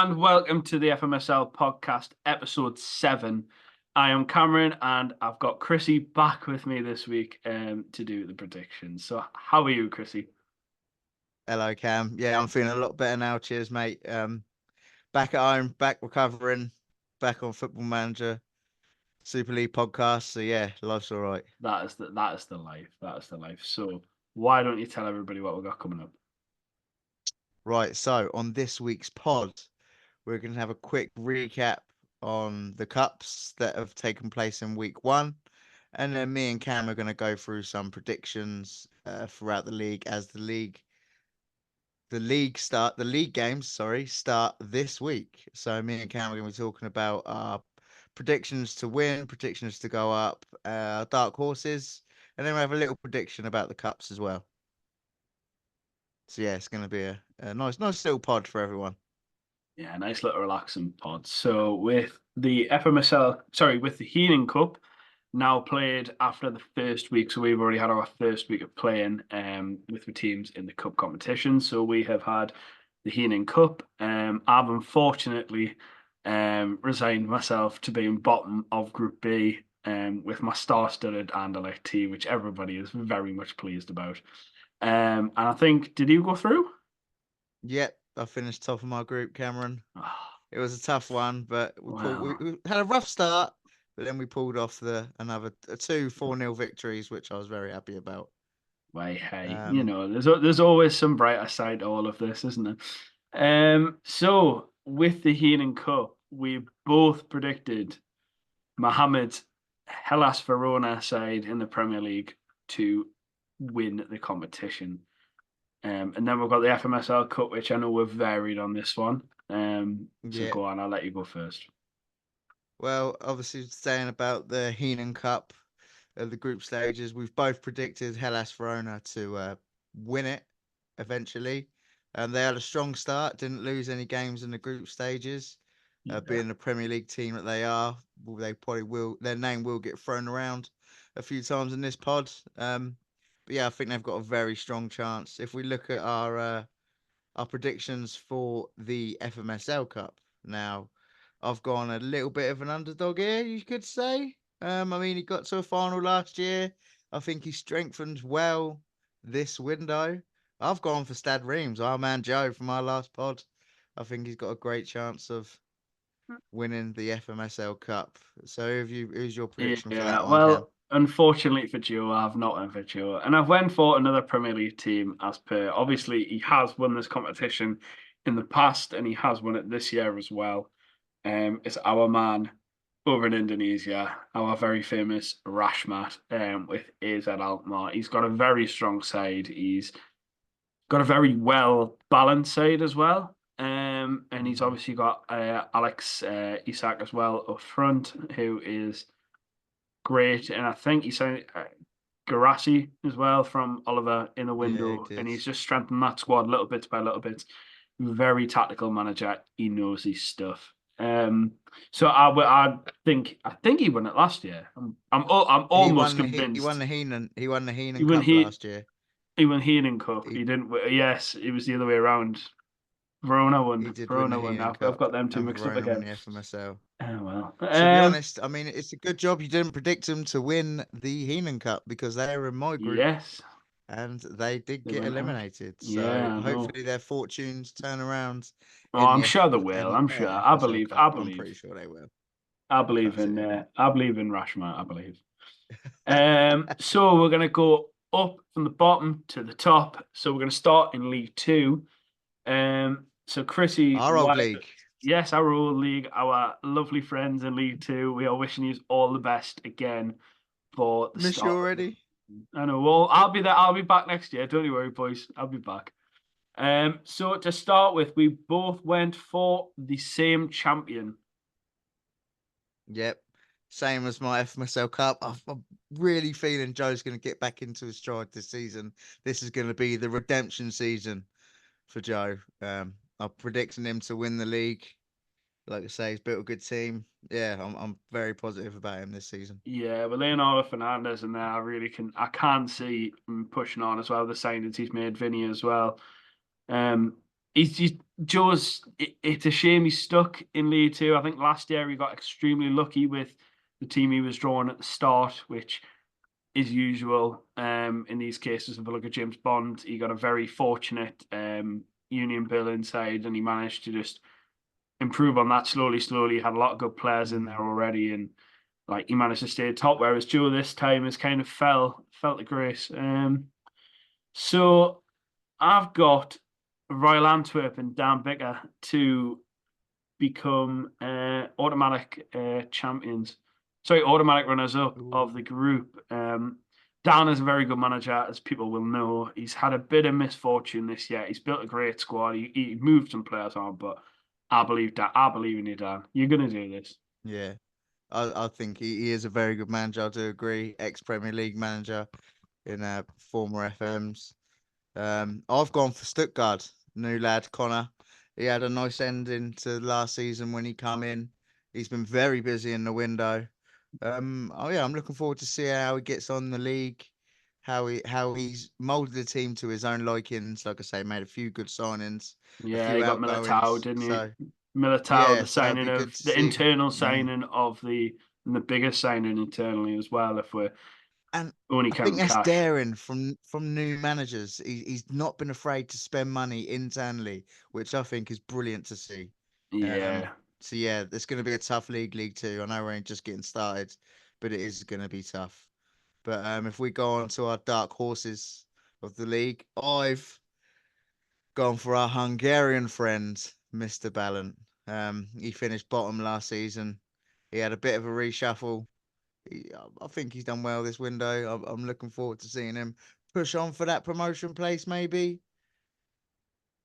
and welcome to the FMSL Podcast, Ep.7. I am Cameron, and I've got Chrissy back with me this week to do the predictions. So, how are you, Chrissy? Hello, Cam. Yeah, I'm feeling a lot better now. Cheers, mate. Back at home, back recovering, back on Football Manager, Super League podcast. So yeah, life's all right. That is the life. That is the life. So, why don't you tell everybody what we've got coming up? Right. So on this week's pod, we're going to have a quick recap on the cups that have taken place in week one, and then me and Cam are going to go through some predictions throughout the league as the league games, start this week. So me and Cam are going to be talking about our predictions to win, predictions to go up, dark horses, and then we have a little prediction about the cups as well. So yeah, it's going to be a nice little pod for everyone. Yeah, nice little relaxing pod. So, with the with the Heenan Cup now played after the first week, so we've already had our first week of playing with the teams in the cup competition. So we have had the Heenan Cup. I've unfortunately resigned myself to being bottom of Group B with my star-studded Anderlecht team, which everybody is very much pleased about. And I think, did you go through? Yep, I finished top of my group, Cameron. Oh, It was a tough one, but well, we had a rough start, but then we pulled off another two 4-0 victories, which I was very happy about. why, hey, Um, there's always some brighter side to all of this, isn't there? So with the Heenan Cup, we both predicted Mohammed Hellas Verona side in the Premier League to win the competition. And then we've got the FMSL Cup, which I know we're varied on this one. So yeah. go on, I'll let you go first. Well, obviously saying about the Heenan Cup, the group stages, we've both predicted Hellas Verona to win it eventually. They had a strong start, didn't lose any games in the group stages. Yeah. Being the Premier League team that they are, they probably will. Their name will get thrown around a few times in this pod. But yeah, I think they've got a very strong chance. If we look at our predictions for the FMSL Cup now, I've gone a little bit of an underdog here, you could say. I mean, he got to a final last year. I think he strengthened well this window. I've gone for Stad Reims, our man Joe from our last pod. I think he's got a great chance of winning the FMSL Cup. So, who's your prediction for that Yeah, one, Cam? well, unfortunately for Joe, I've not went for Joe. And I've went for another Premier League team as per. Obviously, he has won this competition in the past and he has won it this year as well. It's our man over in Indonesia, our very famous Rashmat with AZ Alkmaar. He's got a very strong side. He's got a very well balanced side as well. And he's Mhm. obviously got Alex Isak as well up front, who is great. And I think he signed Garassi as well from Oliver in the Yeah, window. it And he's is. just strengthened that squad little bit by little bit. Very tactical manager. He knows his stuff. So I think he won it last year. I'm almost He won convinced the he Heenan won Cup he last year. he won Heenan Cup. He He didn't. Yes, it was the other way around. Verona he won. did win the Verona won. Heenan I've got Cup, them two and mixed up Verona won again. the FMSL. Oh well. To be honest, I mean, it's a good job you didn't predict them to win the Heenan Cup because they were in my group Yes, and they did they get went out. eliminated. So Yeah, I know. hopefully their fortunes turn around Oh, in I'm the sure they will. I'm sure. FSL I Cup. I'm believe. pretty sure they will. I believe That's it, in. isn't I believe in Rashma. I believe. it? So we're gonna go up from the bottom to the top. So we're gonna start in League Two. So Chrissy, Our old why? league. Yes, our old league, our lovely friends in League Two. We are wishing you all the best again for the Miss you start of the already? season. I know. Well, I'll be there. I'll be back next year. Don't you worry, boys. I'll be back. So to start with, we both went for the same champion. Yep. Same as my FMSL Cup. I'm really feeling Joe's going to get back into his stride this season. This is going to be the redemption season for Joe. I'm predicting him to win the league. Like I say, he's built a good team. Yeah, I'm very positive about him this season. Yeah, with Leonardo Fernandez in there, I can see him pushing on as well. The signings he's made, Vinny as well. he's Joe's. It's a shame he's stuck in League Two. I think last year he got extremely lucky with the team he was drawing at the start, which is usual in these cases. If we look at James Bond, he got a very fortunate Union Bill inside, and he managed to just improve on that slowly. Slowly, he had a lot of good players in there already, and like he managed to stay top. Whereas Joe this time has kind of felt the grace. So I've got Royal Antwerp and Dan Bicker to become automatic champions. Sorry, automatic runners up of the group. Dan is a very good manager, as people will know. He's had a bit of misfortune this year. He's built a great squad. He moved some players on, but I believe that. I believe in you, Dan. You're gonna do this. Yeah, I think he is a very good manager. I do agree. Ex-Premier League manager in former FMs. I've gone for Stuttgart. New lad, Connor. He had a nice ending to last season when he come in. He's been very busy in the window. Oh yeah, I'm looking forward to see how he gets on in the league, how he's molded the team to his own likings. Like I say, made a few good signings, a Yeah, few he got Militao, outgoings. didn't he? So Militao, yeah, the so it'd signing be good of to the see. internal Mm. signing of the biggest signing internally as well. If we're And only I think counting that's cash. daring from new managers. He's not been afraid to spend money internally, which I think is brilliant to see. Yeah, So yeah, it's going to be a tough League Two. I know we're just getting started, but it is going to be tough. But if we go on to our dark horses of the league, I've gone for our Hungarian friend, Mr. Ballant. He finished bottom last season. He had a bit of a reshuffle. I think he's done well this window. I'm looking forward to seeing him push on for that promotion place, maybe.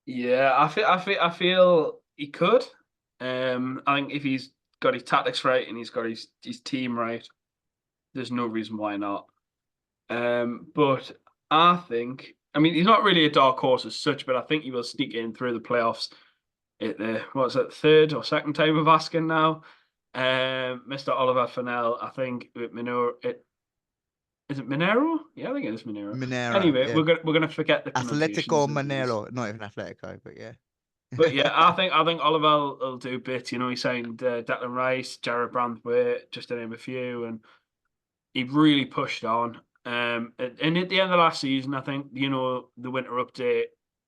yeah. I feel he could. I think if he's got his tactics right and he's got his team right, there's no reason why not. But I think, I mean, he's not really a dark horse as such, but I think he will sneak in through the playoffs at the what's it, third or second time of asking now. Mr. Oliver Fennell, I think with Minoro, is it Minero? Yeah, I think it is Minero. Minera, Anyway, yeah. we're gonna forget the Atletico pronunciations of these. Manero, not even Atletico, but yeah. But yeah, I think Oliver will do bits. You know, he signed Declan Rice, Jared Brandthwaite, just to name a few, and he really pushed on. And at the end of last season, I think the winter update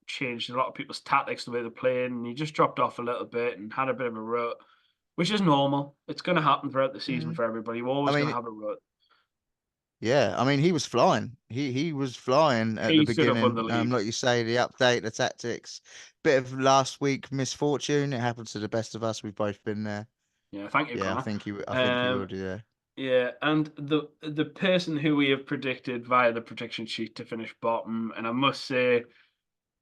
changed a lot of people's tactics, the way they're playing, and he just dropped off a little bit and had a bit of a rut, which is normal. It's going to happen throughout the season Mm. for everybody. We're I always going to mean, have a rut. yeah, I mean he was flying. He was flying at the He should have won the beginning. league. Like you say, the update, the tactics, bit of last week misfortune. It happens to the best of us. We've both been there. Yeah, thank you, Yeah, Connor. I think he will Um, do that. yeah, and the person who we have predicted via the prediction sheet to finish bottom, and I must say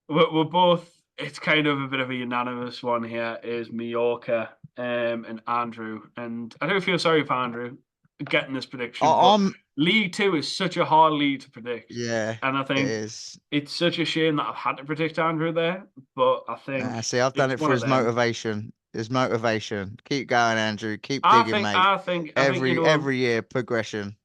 we're both. It's kind of a bit of a unanimous one here. Is Mallorca and Andrew, and I do feel sorry for Andrew getting this prediction, but I'm League Two is such a hard league to predict, yeah, and I it think is. it's such a shame that I've had to predict Andrew there. But I think See, I've done it's it one for of his them. motivation. His motivation. Keep going, Andrew. Keep I digging, think mate. I think I think Every year progression.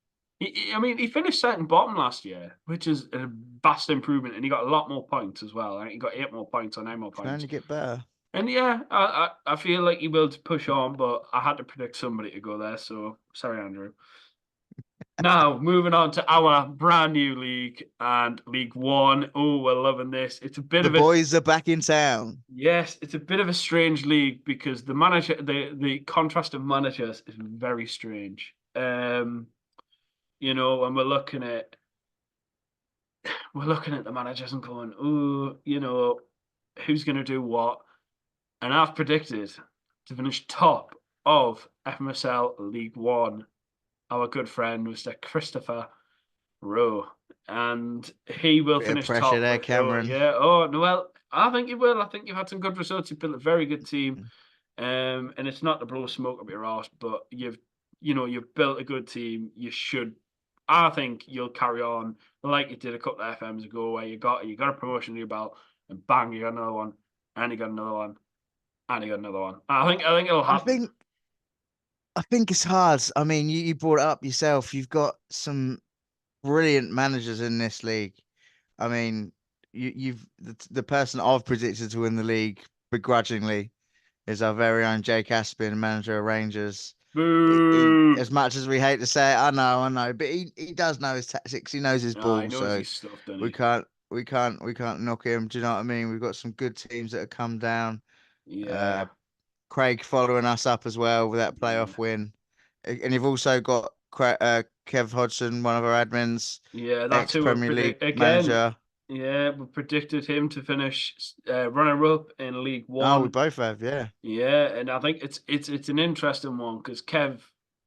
I mean, he finished second bottom last year, which is a vast improvement, and he got a lot more points as well. I think he got 8 more points or 9 more Can points. only get better. And yeah, I feel like he will push on, but I had to predict somebody to go there. So sorry, Andrew. Now moving on to our brand new league and League One. Oh, we're loving this. It's a bit The of a boys are back in town. yes, it's a bit of a strange league because the contrast of managers is very strange. When we're looking at the managers and going, oh, who's going to do what? And I've predicted to finish top of FMSL League One, our good friend, Mr. Christopher Rowe. And he will Bit of finish pressure top there, for sure. Cameron. Yeah. Oh, no, well, I think he will. I think you've had some good results. You've built a very good team. And it's not to blow smoke up your arse, but you've built a good team. I think you'll carry on like you did a couple of FMs ago, where you got a promotion to your belt, and bang, you got another one, and you got another one, and you got another one. I think it'll I happen. think I think it's hard. I mean, you brought it up yourself. You've got some brilliant managers in this league. I mean, the person I've predicted to win the league begrudgingly is our very own Jake Aspin, manager of Rangers. Boo! As much as we hate to say it, I know, but he does know his tactics. He knows his Nah, he ball, knows so his stuff, doesn't we he? can't we can't knock him. Do you know what I mean? We've got some good teams that have come down. Yeah. Uh, Craig following us up as well with that Yeah. playoff win, and you've also got Kev Hodgson, one of our admins, Yeah, that's ex who we Premier League predict again. manager. Yeah, we predicted him to finish runner-up in League Oh, we One. both have, yeah. Yeah, and I think it's an interesting one because Kev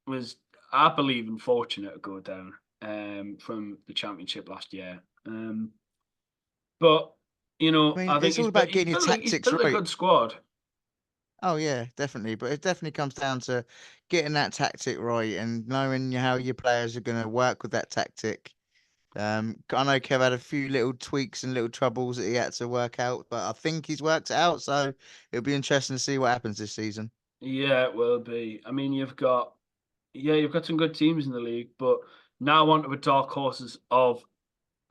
was, I believe, unfortunate to go down from the Championship last year. But I mean, I think it's all about getting your he's tactics built a right. good squad. Oh yeah, definitely. But it definitely comes down to getting that tactic right and knowing how your players are going to work with that tactic. I know Kev had a few little tweaks and little troubles that he had to work out, but I think he's worked it out. So it'll be interesting to see what happens this season. Yeah, it will be. I mean, you've got some good teams in the league, but now on to the dark horses of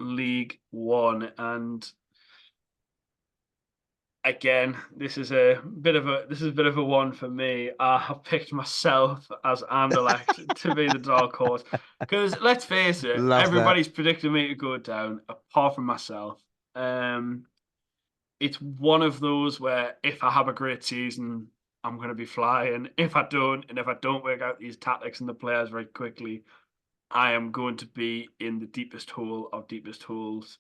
League One. And again, this is a bit of a one for me. I have picked myself as Anderlecht to be the dark horse because let's face it, Love that. everybody's predicting me to go down apart from myself. Um, it's one of those where if I have a great season, I'm going to be flying. If I don't, and if I don't work out these tactics and the players very quickly, I am going to be in the deepest hole of deepest holes.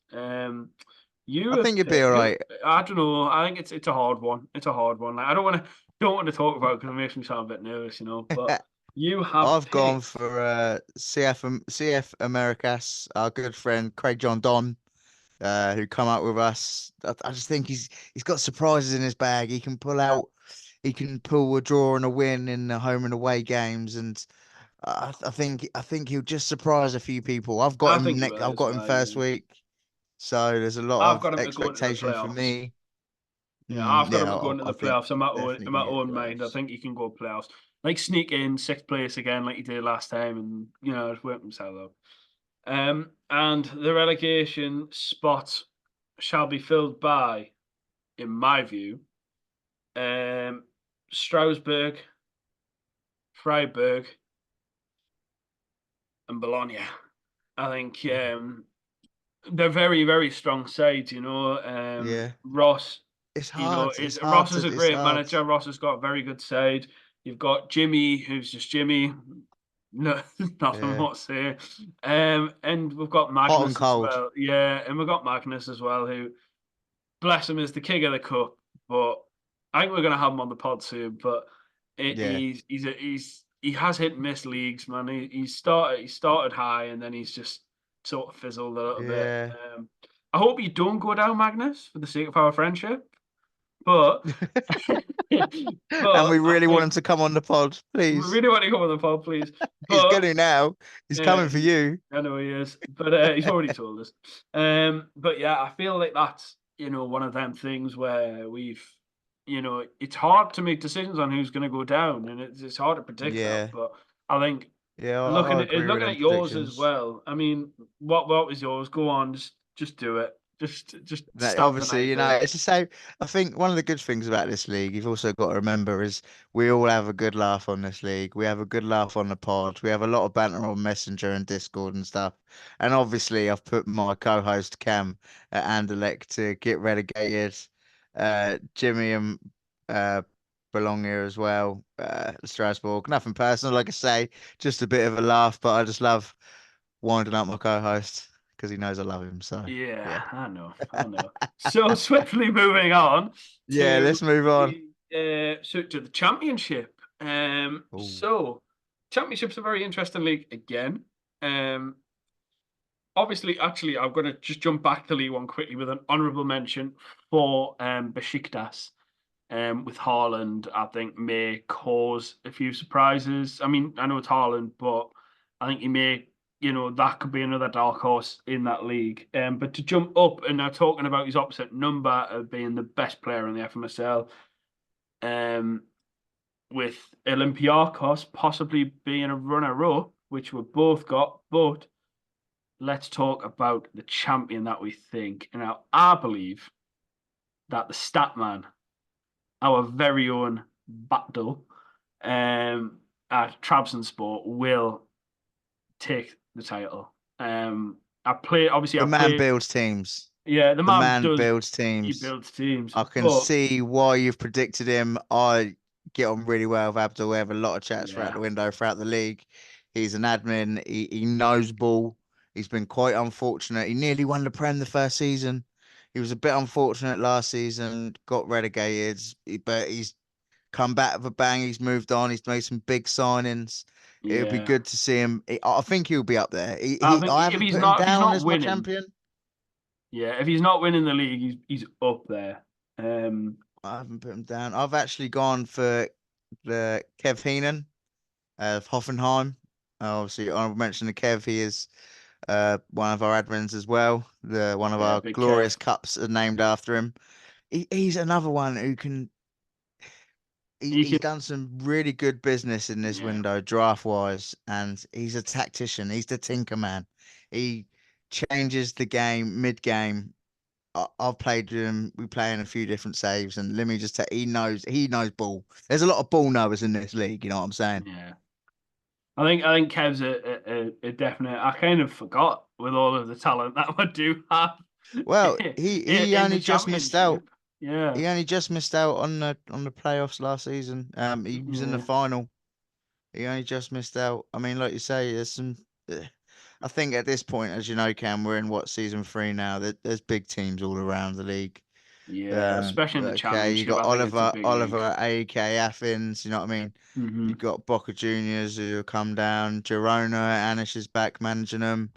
You I have think you'd be picked, all you. right. I don't know. I think it's a hard one. It's a hard one. Like, I don't want to talk about it because it makes me sound a bit nervous, But you have I've gone picked. for CF Americas, our good friend Craig John Don, who come up with us. I just think he's got surprises in his bag. He can pull a draw and a win in the home and away games, and I think he'll just surprise a few people. I've got I him think you next. will I've as got him well. first Yeah, week, so there's a lot I've of got him to go into the expectation for playoffs. me. Yeah, I've got him Yeah, to go into I the think playoffs definitely in gonna my get own mind. I playoffs. think he can go playoffs, like sneak in sixth place again, like he did last time, and just work himself up. And the relegation spot shall be filled by, in my view, Strasbourg, Freiburg, and Bologna. I think they're very, very strong sides. Yeah, Ross, it's hard. is It's hard Ross to. is a It's great hard. manager. Ross has got a very good side. You've got Jimmy, who's just Jimmy. No, nothing Yeah, more to say. And we've got hot and Magnus as cold. well. Yeah, and we've got Magnus as well, who, bless him, is the king of the cup. But I think we're going to have him on the pod soon. But Yeah, he has hit and miss leagues, man. He started high and then he's just sort of fizzled a little bit. yeah. I hope you don't go down, Magnus, for the sake of our friendship. But And we but I really want think him to come on the pod, we please. really want to go on the pod, please. He's But going to now. He's coming for you. I know he is, but he's already told us. But yeah, I feel like that's one of them things where it's hard to make decisions on who's going to go down, and it's hard to predict that. Yeah, But I think yeah. I looking at agree with them yours as predictions. well. I mean, what was yours? Go on, just do it. Just That stamp the obviously, knife in. it's the same. I think one of the good things about this league, you've also got to remember, is we all have a good laugh on this league. We have a good laugh on the pod. We have a lot of banter on Messenger and Discord and stuff. And obviously, I've put my co-host Cam at Anderlecht to get relegated. Jimmy and uh, belong here as well. Strasbourg, nothing personal, like I say, just a bit of a laugh. But I just love winding up my co-host because he knows I love him. So Yeah, yeah. I know, I know. So swiftly moving on Yeah, to let's move on. to the championship. Oh, So championship's a very interesting league again. Um, Obviously, actually, I'm going to just jump back to League One quickly with an honourable mention for Besiktas. With Haaland, I think may cause a few surprises. I mean, I know it's Haaland, but I think he may, that could be another dark horse in that league. But to jump up and now talking about his opposite number of being the best player in the FMSL, um, with Olympiacos possibly being a runner-up, which we've both got, but let's talk about the champion that we think. Now, I believe that the stat man, our very own Battle, at Trabzonspor, will take the title. The I man played, builds teams. yeah, the The man man does, builds he teams. builds teams, I can but see why you've predicted him. I get on really well with Abdul. We have a lot of chats throughout yeah, the window, throughout the league. He's an admin. He knows ball. He's been quite unfortunate. He nearly won the Prem the first season. He was a bit unfortunate last season, got relegated, but he's come back with a bang. He's moved on. He's made some big signings. It would be yeah. good to see him. I think he'll be up there. I think I if haven't he's put him not if he's down not as my winning, champion. yeah, if he's not winning the league, he's up there. Um, I haven't put him down. I've actually gone for the Kev Heenan of Hoffenheim. Obviously, I mentioned the Kev. He is one of our admins as well. One of yeah, our Big Kev. glorious cups are named after him. He's another one who can. He He's can, done some really good business in this yeah, window, draft wise, and he's a tactician. He's the tinker man. He changes the game mid game. I've played him. We play in a few different saves, and let me just tell he knows ball. There's a lot of ball knowers in this league. You know what I'm saying? yeah. I think Kev's a definite. I kind of forgot with all of the talent that we do have Well, he in the only just missed out. championship. Yeah, He only just missed out on the playoffs last season. He was in the yeah, final. He only just missed out. I mean, like you say, there's some. I think at this point, as you know, Cam, we're in what season 3 now. There's big teams all around the league. yeah. Especially in the Okay, you championship, got I think it's a big Oliver league. at AEK Athens. You know what I mean? Hmm. You've got Boca Juniors who have come down. Girona, Anish is back managing them.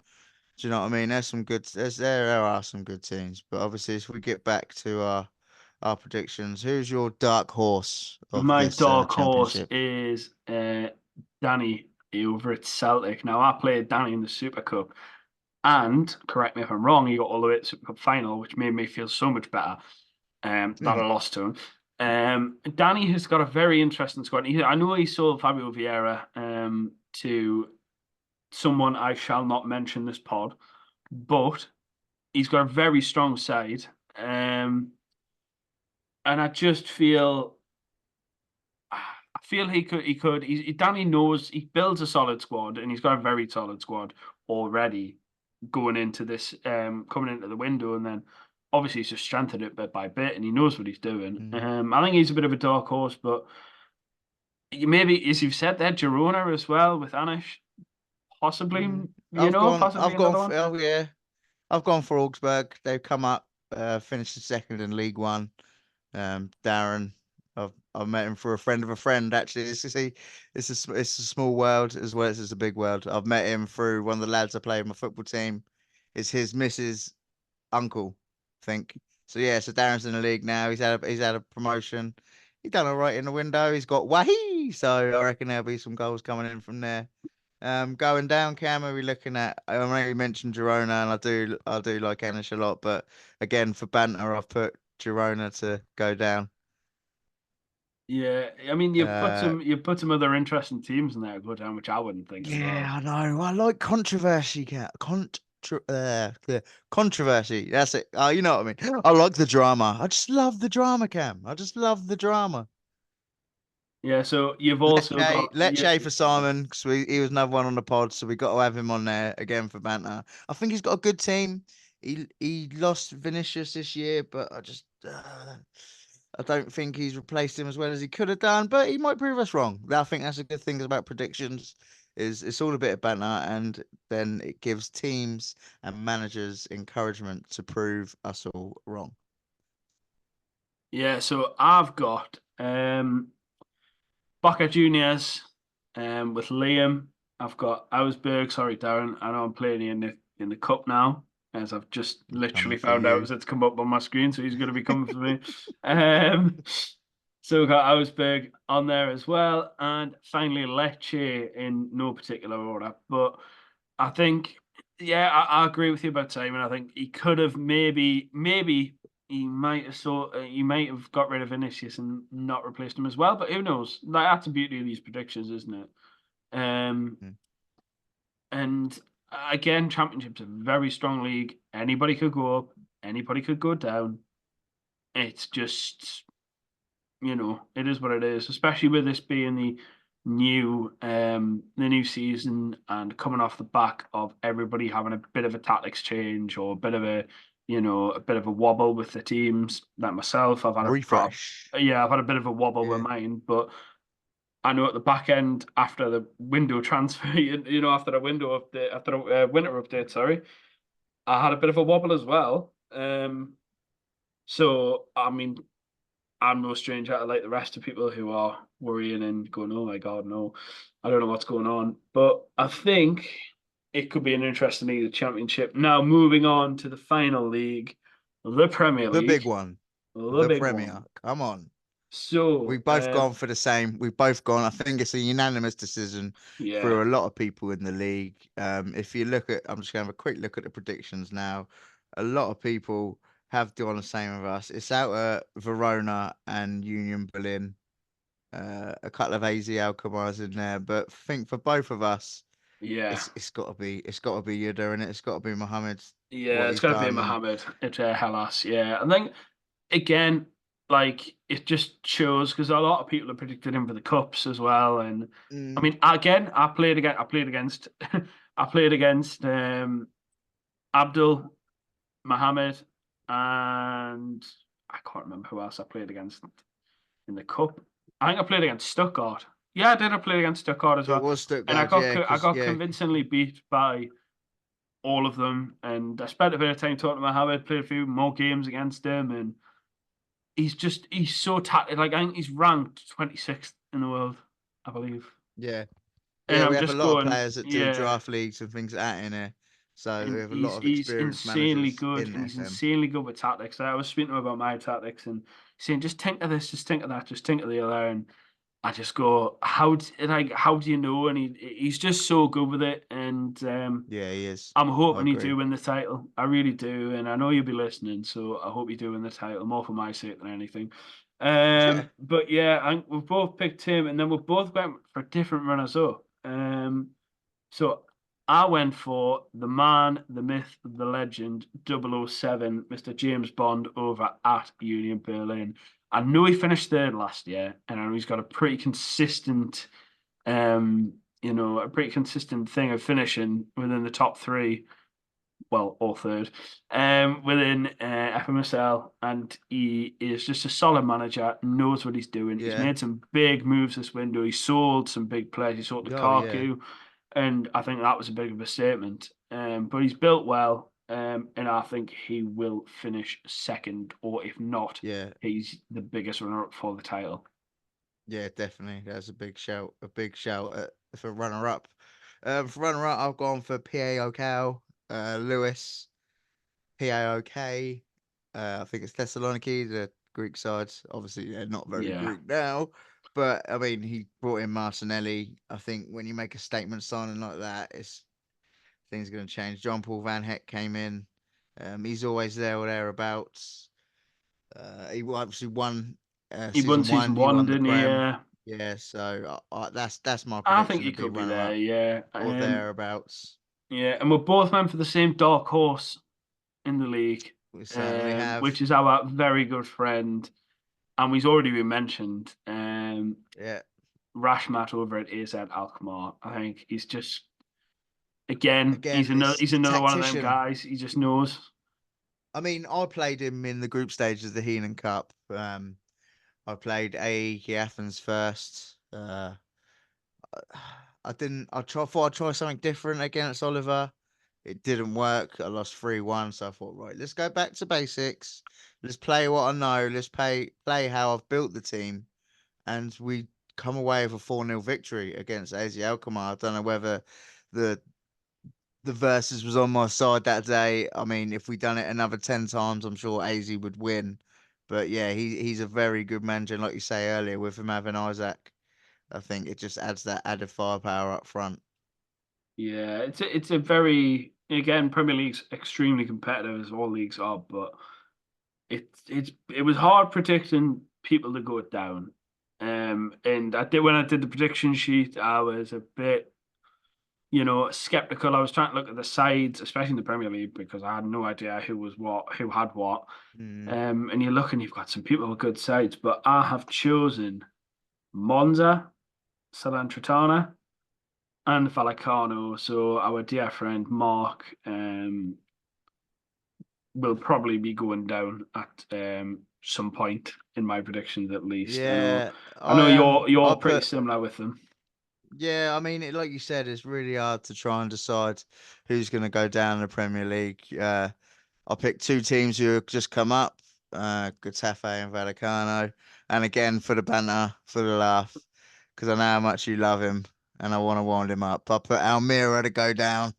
Do you know what I mean? There's some good. There are some good teams, but obviously, if we get back to our predictions, who's your dark horse of My this dark horse championship? is Danny over at Celtic. Now I played Danny in the Super Cup, and correct me if I'm wrong, he got all the way to the Super Cup final, which made me feel so much better. That I lost to him. Danny has got a very interesting squad. I know he sold Fabio Vieira to someone I shall not mention this pod, but he's got a very strong side. And I just feel I feel Danny knows he builds a solid squad and he's got a very solid squad already going into this coming into the window, and then obviously he's just strengthened it bit by bit and he knows what he's doing. Mm, I think he's a bit of a dark horse, but maybe as you've said there, Girona as well with Anish, possibly, mm. I've gone. possibly another one. Oh yeah, I've gone for Augsburg. They've come up, finished second in League One. Darren, I've met him for a friend of a friend. Actually, it's a small world as well as it's a big world. I've met him through one of the lads I play in my football team. It's his missus' uncle, I think. So yeah, so Darren's in the league now. He's had a promotion. He done all right in the window. He's got wahi. So I reckon there'll be some goals coming in from there. Going down, Cam, are we looking at? I know you mentioned Girona, and I do like Anish a lot, but again for banter, I've put Girona to go down. Yeah, I mean Uh, you put some other interesting teams in there go down, which I wouldn't think as yeah, well. I know. I like controversy, controversy. That's it. You know what I mean. I like the drama. I just love the drama, Cam. I just love the drama. Yeah, so you've also got Lecce for Simon because he was another one on the pod, so we got to have him on there again for banter. I think he's got a good team. He lost Vinicius this year, but I don't think he's replaced him as well as he could have done. But he might prove us wrong. I think that's a good thing about predictions. Is it's all a bit of banter, and then it gives teams and managers encouragement to prove us all wrong. yeah, so I've got Boca Juniors with Liam. I've got Augsburg. Sorry, Darren. I know I'm playing in the cup now, as I've just Coming literally for found out you. as it's come up on my screen. So he's going to be coming for me. Um, so we've got Augsburg on there as well, and finally Lecce in no particular order. But I think, yeah, I agree with you about Simon. I think he could have maybe he might have got rid of Vinicius and not replaced him as well. But who knows? Like, that's the beauty of these predictions, isn't it? Um, Mm. and again, Championship's a very strong league. Anybody could go up, anybody could go down. It's just, it is what it is, especially with this being the new season and coming off the back of everybody having a bit of a tactics change or a bit of a wobble with the teams. Like myself, Refresh. I've had a bit of a wobble with Yeah. mine, but I know at the back end after the window transfer, after the winter update, sorry, I had a bit of a wobble as well. So I mean, I'm no stranger to like the rest of people who are worrying and going, "Oh my God, no, I don't know what's going on." But I think it could be an interesting league, the Championship. Now moving on to the final league, the Premier The big League, one. the The big Premier. one. Come on. So, We've both gone for the same. We've both gone. I think it's a unanimous decision yeah, for a lot of people in the league. If you look at, I'm just going to have a quick look at the predictions now. A lot of people have gone the same with us. It's out at Verona and Union Berlin. A couple of AZ Alkmaars in there, but I think for both of us, yeah, it's got to be Yuda and it's got to be Mohammed. yeah, What it's he's got to be done, and Mohammed at Hellas. Yeah, I think again, like it just shows because a lot of people have predicted him for the cups as well. And I mm, mean, again, I played against Abdul Mohammed, and I can't remember who else I played against in the cup. I think I played against Stuttgart. Yeah, I did. I played against Stuttgart as it well, was and Stuttgart, yeah, I because got yeah, convincingly beat by all of them. And I spent a bit of time talking to Mohammed, played a few more games against him, and he's so talented. Like I think he's ranked 26th in the world, I believe. yeah. And Yeah, we I'm have a just lot of going, players that do yeah. draft leagues and things like that in here. So we And have a lot of he's experienced insanely managers good, in and he's FM. insanely good with tactics. I was speaking to him about my tactics and saying, just think of this, just think of that, just think of the other. And I just go, how do you know? And he's just so good with it. And Yeah, he is. I'm I hoping he agree. do win the title. I really do, and I know you'll be listening, so I hope you do win the title, more for my sake than anything. But yeah, we've both picked him, and then we've both went for different runners up. So I went for the man, the myth, the legend, 007, Mr. James Bond over at Union Berlin. I know he finished third last year, and I know he's got a pretty consistent, a pretty consistent thing of finishing within the top three, well, or third, within FMSL, and he is just a solid manager, knows what he's doing. He's Yeah. made some big moves this window. He sold some big players. He sold Oh, yeah. Lukaku, and I think that was a big of a statement. But he's built well, and I think he will finish second, or if not, Yeah. he's the biggest runner-up for the title. Yeah, definitely. That's a big shout. A big shout for runner up. For runner up, I've gone for PAOK, Lewis, PAOK. I think it's Thessaloniki, the Greek sides. Obviously, they're not very Yeah, Greek now. But I mean, he brought in Martinelli. I think when you make a statement signing like that, it's things are going to change. John Paul Van Heck came in. He's always there or thereabouts. He obviously won he won season season one. He one, won the didn't he? Prem. Yeah, so that's my I think prediction he to be could be runner there. up Yeah, or thereabouts. yeah, and we're both went for the same dark horse in the league, We certainly have. which is our very good friend, and we've already been mentioned, Yeah, Rashmat over at AZ Alkmaar. I think he's just again, again, he's he's a another one of them tactician. guys. He just knows. I mean, I played him in the group stage of the Heenan Cup. I played AEK Athens first. I didn't. Thought I'd try something different against Oliver. It didn't work. I lost 3-1. So I thought, right, let's go back to basics. Let's play what I know. Let's play how I've built the team. And we come away with a 4-0 victory against AZ Alkmaar. I don't know whether the the versus was on my side that day. I mean, if we done it another 10 times, I'm sure AZ would win. But yeah, he's a very good manager. And like you say earlier, with him having Isaac, I think it just adds that added firepower up front. Yeah, it's a very again Premier League's extremely competitive as all leagues are, but it was hard predicting people to go down. And I did when I did the prediction sheet, I was a bit skeptical. I was trying to look at the sides, especially in the Premier League, because I had no idea who was what, who had what. Mm. And you look and you've got some people with good sides, but I have chosen Monza, Salernitana, and Vallecano. So our dear friend Mark will probably be going down at some point in my predictions, at least. Yeah, I know I you're pretty put similar with them. yeah. I mean, like you said, it's really hard to try and decide who's going to go down in the Premier League. I picked two teams who have just come up, Getafe and Vallecano. And again, for the banter, for the laugh, because I know how much you love him and I want to wind him up. I put Almira to go down.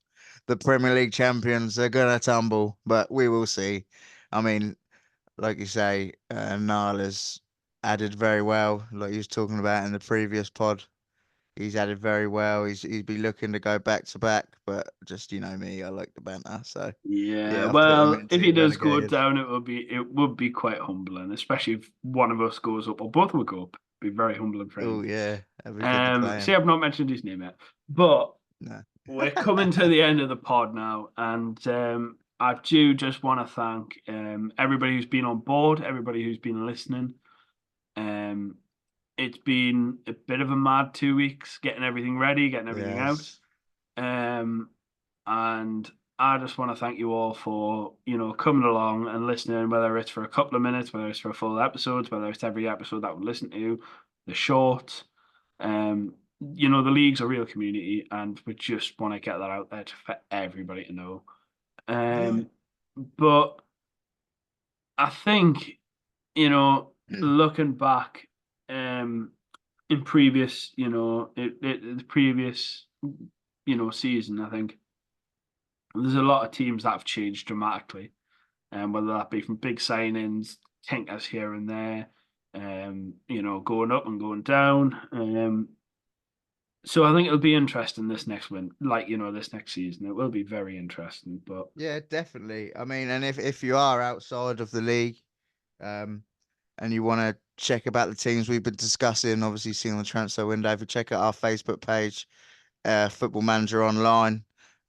The Premier League champions are going to tumble, but we will see. I mean, like you say, Niall has added very well, like you was talking about in the previous pod. He's added very well. He'd be looking to go back to back, but just me, I like the banter. So Yeah, yeah, I've put him well, if into he does go relegated. down, it would be quite humbling, especially if one of us goes up or both would go up. Be very humbling for Oh him. yeah, that'd be good to play See, him. I've not mentioned his name yet, but No. we're coming to the end of the pod now, and I do just want to thank everybody who's been on board, everybody who's been listening. Um, it's been a bit of a mad 2 weeks, getting everything ready, getting everything out. Yes. Um, and I just want to thank you all for, coming along and listening, whether it's for a couple of minutes, whether it's for a full episodes, whether it's every episode that we listen to, the shorts. The league's a real community, and we just want to get that out there for everybody to know. Yeah. But I think, looking back, in previous, the previous, season, I think there's a lot of teams that have changed dramatically, and whether that be from big signings, tinkers here and there, going up and going down. So I think it'll be interesting this next win, this next season. It will be very interesting. But Yeah, definitely. I mean, and if you are outside of the league, um, and you want to check about the teams we've been discussing, obviously seeing the transfer window, if you check out our Facebook page, Football Manager Online,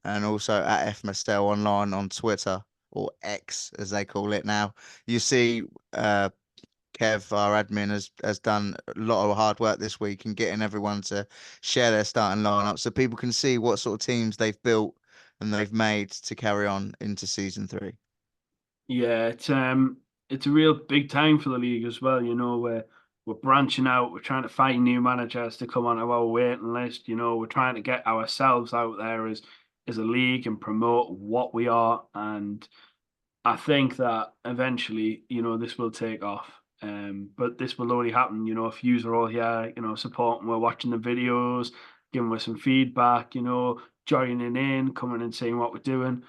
and also at FMSL Online on Twitter, or X as they call it now. You see, Kev, our admin, has done a lot of hard work this week in getting everyone to share their starting lineup so people can see what sort of teams they've built and they've made to carry on into season 3. yeah, it's a real big time for the league as well. We're branching out. We're trying to find new managers to come onto our waiting list. We're trying to get ourselves out there as a league and promote what we are. And I think that eventually, this will take off. But this will only happen, if you are all here, supporting, we're watching the videos, giving us some feedback, joining in, coming and seeing what we're doing.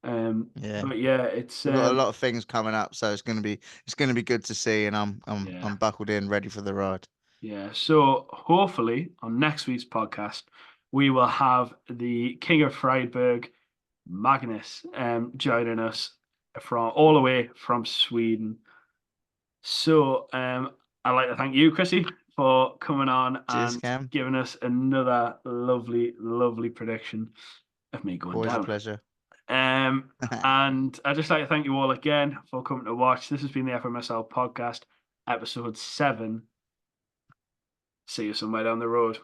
Yeah. But yeah, it's We've got a lot of things coming up, so it's gonna be good to see, and I'm I'm yeah, I'm buckled in, ready for the ride. yeah. So hopefully on next week's podcast, we will have the King of Freiburg, Magnus, joining us from all the way from Sweden. So I'd like to thank you, Chrissy, for coming on Cheers, and Cam. giving us another lovely, lovely prediction of me going Always a down. pleasure. And I'd just like to thank you all again for coming to watch. This has been the FMSL Podcast, Ep.7. See you somewhere down the road.